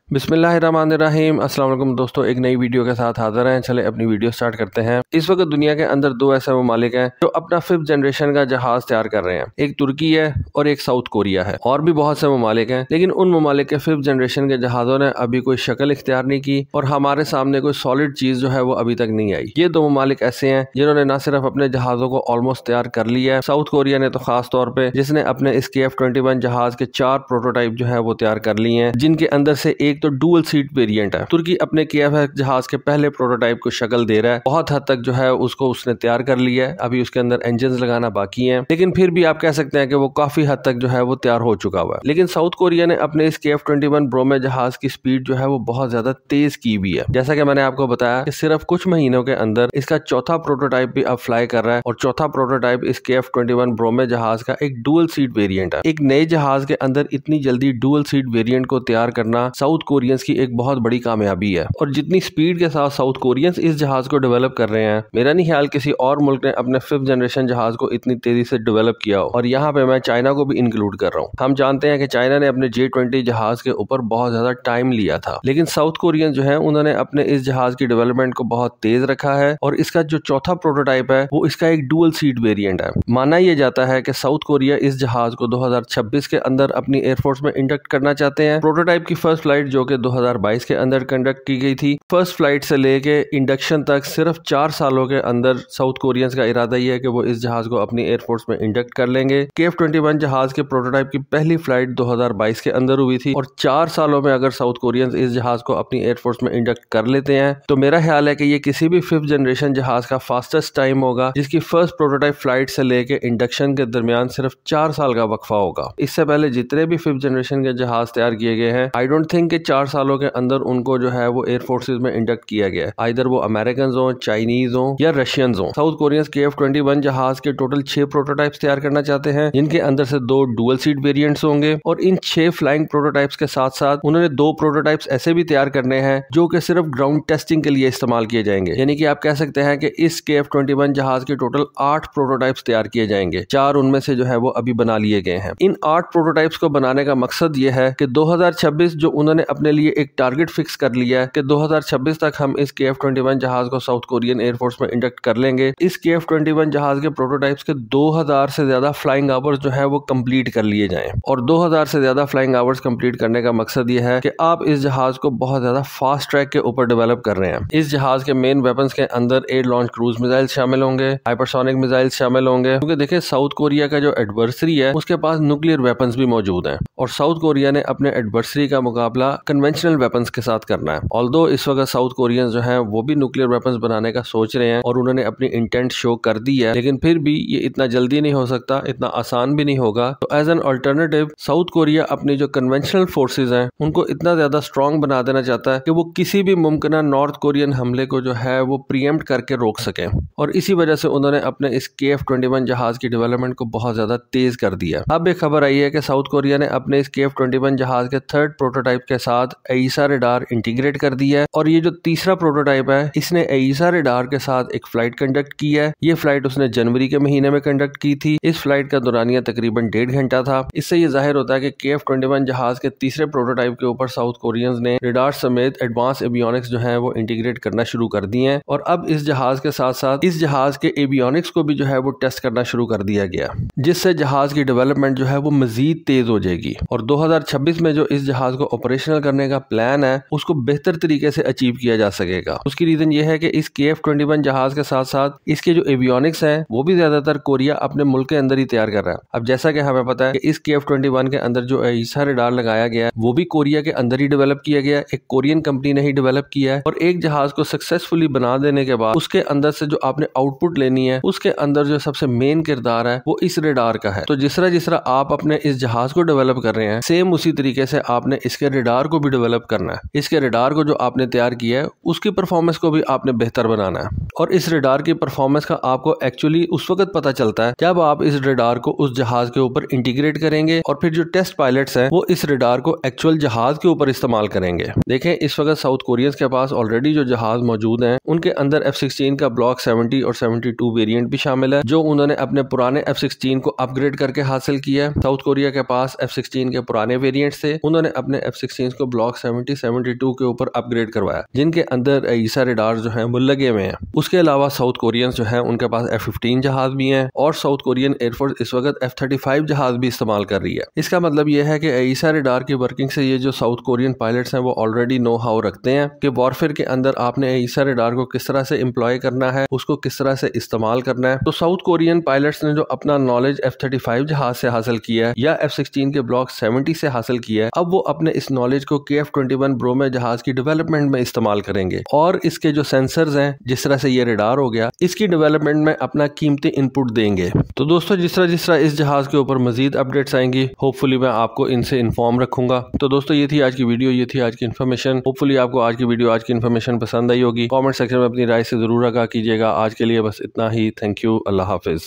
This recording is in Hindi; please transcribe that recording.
बिस्मिल्लाहिर्रहमानिर्रहीम। अस्सलाम वालेकुम दोस्तों, एक नई वीडियो के साथ हाजिर हैं। चले अपनी वीडियो स्टार्ट करते हैं। इस वक्त दुनिया के अंदर दो ऐसे ममालिक हैं जो अपना 5th जनरेशन का जहाज तैयार कर रहे हैं। एक तुर्की है और एक साउथ कोरिया है। और भी बहुत से ममालिक हैं, लेकिन उन ममालिक के 5th जनरेशन के जहाज़ों ने अभी कोई शक्ल इख्तियार नहीं की और हमारे सामने कोई सॉलिड चीज जो है वो अभी तक नहीं आई। ये दो ममालिक ऐसे हैं जिन्होंने न सिर्फ अपने जहाजों को ऑलमोस्ट तैयार कर लिया है, साउथ कोरिया ने तो खास तौर पर, जिसने अपने इस KF-21 जहाज के 4 प्रोटोटाइप जो है वो तैयार कर लिए हैं, जिनके अंदर से एक तो डुअल सीट वेरिएंट है। तुर्की अपने KF जहाज के पहले प्रोटोटाइप को शक्ल दे रहा है। बहुत हद तक जो है उसको उसने तैयार कर लिया है, अभी उसके अंदर इंजन लगाना बाकी है, लेकिन फिर भी आप कह सकते हैं कि वो काफी हद तक जो है वो तैयार हो चुका हुआ है। लेकिन साउथ कोरिया ने अपने इस KF-21 ब्रोमे जहाज की स्पीड जो है वो बहुत ज्यादा तेज की भी है। जैसा कि मैंने आपको बताया कि सिर्फ कुछ महीनों के अंदर इसका चौथा प्रोटोटाइप भी अब फ्लाई कर रहा है और चौथा प्रोटोटाइप इस KF-21 ब्रोमे जहाज का एक डुअल सीट वेरिएंट है। एक नए जहाज के अंदर इतनी जल्दी डुअल सीट वेरिएंट को तैयार करना साउथ कोरियंस की एक बहुत बड़ी कामयाबी है। और जितनी स्पीड के साथ साउथ कोरियंस इस जहाज को डेवलप कर रहे हैं, मेरा नहीं ख्याल किसी और मुल्क ने अपने 5th जनरेशन जहाज को इतनी तेजी से डेवलप किया हो। और यहाँ पे मैं चाइना को भी इंक्लूड कर रहा हूँ। हम जानते हैं कि चाइना ने अपने J-20 जहाज के ऊपर बहुत ज्यादा टाइम लिया था, लेकिन साउथ कोरियन जो है उन्होंने अपने इस जहाज की डेवलपमेंट को बहुत तेज रखा है। और इसका जो चौथा प्रोटोटाइप है वो इसका एक डुअल सीट वेरिएंट है। माना यह जाता है कि साउथ कोरिया इस जहाज को 2026 के अंदर अपनी एयरफोर्स में इंडक्ट करना चाहते हैं। प्रोटोटाइप की फर्स्ट फ्लाइट जो कि 2022 के अंदर कंडक्ट की गई थी, फर्स्ट फ्लाइट से लेके इंडक्शन तक सिर्फ 4 सालों के अंदर साउथ कोरियंस का इरादा यह है कि वो इस जहाज को अपनी एयरफोर्स में इंडक्ट कर लेंगे। KF-21 जहाज के प्रोटोटाइप की पहली फ्लाइट 2022 के अंदर हुई थी और 4 सालों में अगर साउथ कोरियंस इस जहाज को अपनी एयरफोर्स में इंडक्ट कर लेते हैं तो मेरा ख्याल है कि ये किसी भी 5th जनरेशन जहाज का फास्टेस्ट टाइम होगा, जिसकी फर्स्ट प्रोटोटाइप फ्लाइट से लेके इंडक्शन के दरमियान सिर्फ 4 साल का वक्फा होगा। इससे पहले जितने भी 5th जनरेशन के जहाज तैयार किए गए हैं, आई डोंट थिंक कि 4 सालों के अंदर उनको जो है वो एयरफोर्सेज में इंडक्ट किया गया है। आइदर वो अमेरिकन हो, चाइनीज हो या रशियंस हो। साउथ कोरियंस KF-21 जहाज के टोटल 6 प्रोटोटाइप्स तैयार करना चाहते हैं, जिनके अंदर से 2 डुअल सीट वेरिएंट्स होंगे। और इन 6 फ्लाइंग प्रोटोटाइप्स के साथ साथ उन्होंने 2 प्रोटोटाइप्स ऐसे भी तैयार करने हैं जो कि सिर्फ ग्राउंड टेस्टिंग के लिए इस्तेमाल किए जाएंगे। यानी कि आप कह सकते हैं कि इस KF-21 जहाज के टोटल 8 प्रोटोटाइप्स तैयार किए जाएंगे। 4 उनमें से जो है वो अभी बना लिए गए हैं। इन 8 प्रोटोटाइप्स को बनाने का मकसद ये है कि 2026 जो उन्होंने अपने लिए एक टारगेट फिक्स कर लिया है कि 2026 तक हम इस KF-21 जहाज को साउथ कोरियन एयरफोर्स में इंडक्ट कर लेंगे। इस KF-21 जहाज के प्रोटोटाइप्स के 2000 से ज्यादा फ्लाइंग आवर्स जो है वो कंप्लीट कर लिए जाएं। और 2000 से ज्यादा फ्लाइंग आवर्स कंप्लीट करने का मकसद ये है कि आप इस जहाज को बहुत ज्यादा फास्ट ट्रैक के ऊपर डेवलप कर रहे हैं। इस जहाज के मेन वेपन्स के अंदर एयर लॉन्च क्रूज मिसाइल शामिल होंगे, हाइपरसोनिक मिसाइल शामिल होंगे, क्योंकि देखिए साउथ कोरिया का जो एडवर्सरी है उसके पास न्यूक्लियर वेपन्स भी मौजूद हैं और साउथ कोरिया ने अपने एडवर्सरी का मुकाबला कन्वेंशनल वेपन्स के साथ करना है। ऑल्दो इस वक्त साउथ कोरियंस जो हैं वो भी न्यूक्लियर वेपन्स बनाने का सोच रहे हैं और उन्होंने अपनी इंटेंट शो कर दी है, लेकिन फिर भी ये इतना जल्दी नहीं हो सकता, इतना आसान भी नहीं होगा। तो as an alternative South Korea अपनी जो कन्वेंशनल फोर्सेज हैं उनको इतना ज्यादा स्ट्रॉन्ग बना देना चाहता है कि वो किसी भी मुमकिन नॉर्थ कोरियन हमले को जो है वो प्रीएम्प्ट करके रोक सके। और इसी वजह से उन्होंने अपने इस KF-21 जहाज की डेवलपमेंट को बहुत ज्यादा तेज कर दिया। अब एक खबर आई है कि साउथ कोरिया ने अपने इस KF-21 जहाज के 3rd प्रोटोटाइप के साथ AESA रेडार इंटीग्रेट कर दिया है। और ये जो तीसरा प्रोटोटाइप है इसने AESA रेडार के साथ एक फ्लाइट कंडक्ट की है। ये फ्लाइट उसने जनवरी के महीने में कंडक्ट की थी। इस फ्लाइट का दौरानिया तकरीबन 1.5 घंटा था। इससे ये जाहिर होता है कि KF-21 जहाज के तीसरे प्रोटोटाइप के ऊपर साउथ कोरियंस ने रेडार समेत एडवांस एवियोनिक्स जो है वो इंटीग्रेट करना शुरू कर दिए हैं। और अब इस जहाज के साथ साथ इस जहाज के एवियोनिक्स को भी जो है वो टेस्ट करना शुरू कर दिया गया, जिससे जहाज की डेवलपमेंट जो है वो मजीद तेज हो जाएगी। और 2026 में जो इस जहाज को ऑपरेशनल करने का प्लान है उसको बेहतर तरीके से अचीव किया जा सकेगा। उसकी रीजन ये है कि इस KF-21 जहाज के साथ साथ इसके जो एवियोनिक्स हैं वो भी ज्यादातर कोरिया अपने मुल्क के अंदर ही तैयार कर रहा है। अब जैसा कि हमें पता है कि इस KF-21 के अंदर जो AESA रेडार लगाया गया है वो भी कोरिया के अंदर ही डेवलप किया गया है, एक कोरियन कंपनी ने ही डेवलप किया है। और एक जहाज को सक्सेसफुली बना देने के बाद उसके अंदर से जो आपने आउटपुट लेनी है उसके अंदर जो सबसे मेन किरदार है वो इस रेडार का है। तो जिस तरह आप अपने इस जहाज को डेवलप कर रहे हैं, सेम उसी तरीके से आपने इसके रेडार को भी डेवलप करना है। इसके रेडार को जो आपने तैयार किया है उसकी परफॉर्मेंस को भी आपने बेहतर बनाना है। और इस रेडार की परफॉर्मेंस का आपको एक्चुअली उस वक्त पता चलता है जब आप इस रेडार को उस जहाज के ऊपर इंटीग्रेट करेंगे और फिर जो टेस्ट पायलट्स हैं वो इस रेडार को एक्चुअल जहाज के ऊपर इस्तेमाल करेंगे। देखें इस वक्त साउथ कोरियंस के पास ऑलरेडी जो जहाज मौजूद हैं उनके अंदर F-16 का ब्लॉक 70 और 72 वेरिएंट भी शामिल है, जो उन्होंने अपने पुराने F-16 को अपग्रेड करके हासिल किया है। साउथ कोरिया के पास F-16 के पुराने वेरिएंट्स थे, उन्होंने अपने F-16 को ब्लॉक 70, 72 के ऊपर अपग्रेड करवाया, जिनके अंदर ईसा रेडार जो है वो लगे हुए हैं। उसके अलावा साउथ कोरियंस जो है उनके पास F-15 जहाज भी हैं और साउथ कोरियन एयरफोर्स इस वक्त F-35 जहाज भी इस्तेमाल कर रही है। इसका मतलब यह है कि ईसा रेडार की वर्किंग से ये जो साउथ कोरियन पायलट्स हैं वो ऑलरेडी नो हाउ रखते हैं कि वॉरफेयर के अंदर आपने ईसा रेडार को किस तरह से एम्प्लॉय करना है, उसको किस तरह से इस्तेमाल करना है। तो साउथ कोरियन पायलट्स ने जो अपना नॉलेज F-35 जहाज से हासिल किया है या F-16 के ब्लॉक 70 से हासिल किया है, अब वो अपने इस नॉलेज को KF-21 ब्रोमे जहाज की डेवलपमेंट में इस्तेमाल करेंगे और इसके जो सेंसर्स हैं, जिस तरह से ये रेडार हो गया, इसकी डेवलपमेंट में अपना कीमती इनपुट देंगे। तो दोस्तों जिस तरह इस जहाज के ऊपर मजीद अपडेट्स आएंगी, होपफुली मैं आपको इनसे इन्फॉर्म रखूंगा। तो दोस्तों ये थी आज की वीडियो, ये थी आज की इन्फॉर्मेशन। होपफुली आपको आज की वीडियो, आज की इन्फॉर्मेशन पसंद आई होगी। कमेंट सेक्शन में अपनी राय से जरूर आगाह कीजिएगा। आज के लिए बस इतना ही। Thank you. Allah Hafiz.